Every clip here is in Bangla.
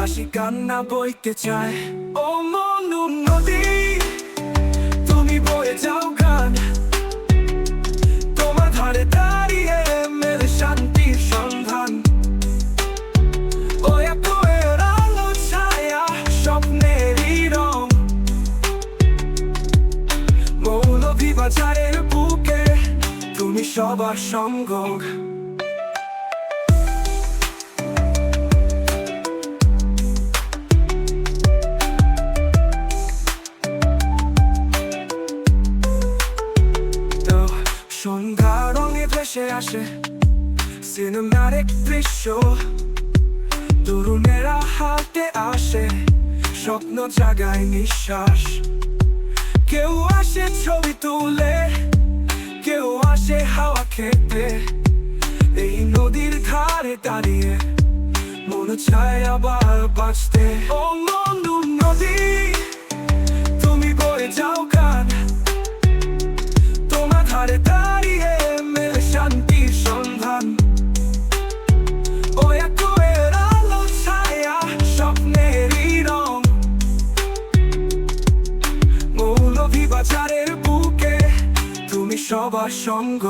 হাসি কান্না বইতে চায়। ও মনু নদী তুমি বয়ে যাও গান, তোমার ধারে দাঁড়িয়ে মেলে শান্তির সন্ধান। ও এর আলো ছায়া স্বপ্নেরই রং, মৌলভীবাজারের বুকে তুমি সবার সঙ্গ। সন্ধ্যা রঙে ভেসে আসে সিনেমাটিক দৃশ্য, তরুণেরা হাতে আসে স্বপ্ন জাগায় নিঃশ্বাস। কেউ আসে ছবি তুলে, কেউ আসে হাওয়া খেতে, এই নদীর ধারে দাঁড়িয়ে মনে চায় আবার বাঁচতে। ও মনু নদী তুমি বয়ে যাও গান, তোমার ধারে দাঁড়িয়ে মেলে শান্তির সন্ধান। ও এর আলো ছায়া স্বপ্নেরই রং, মৌলভীবাজারের বুকে তুমি সবার সঙ্গ।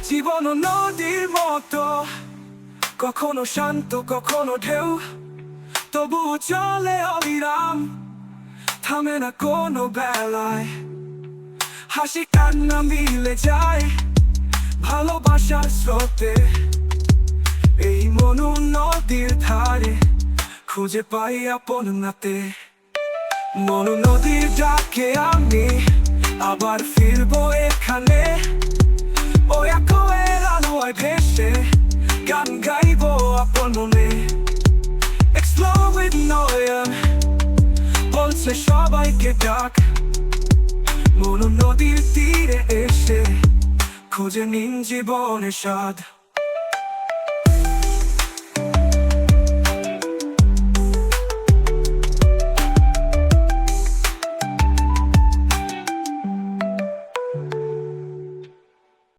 জীবন নদীর মতো, কখনো শান্ত কখনো ঢেউ, তবু চলে অবিরাম, থামে না কোনো বেলায়। হাসি কান্না মিলে যায় ভালোবাসার স্রোতে, এই মনু নদীর ধারে খুঁজে পাই আপন নাতে। মনু নদীর ডাকে আমি আবার ফিরবো এখানে, ও এর আলোয় ভেসে গান গাইবো আপন মনে। Explore with নয়ন বলছে সবাইকে ডাক, মনু নদীর তীরে এসে খুঁজে নিন জীবনের স্বাদ।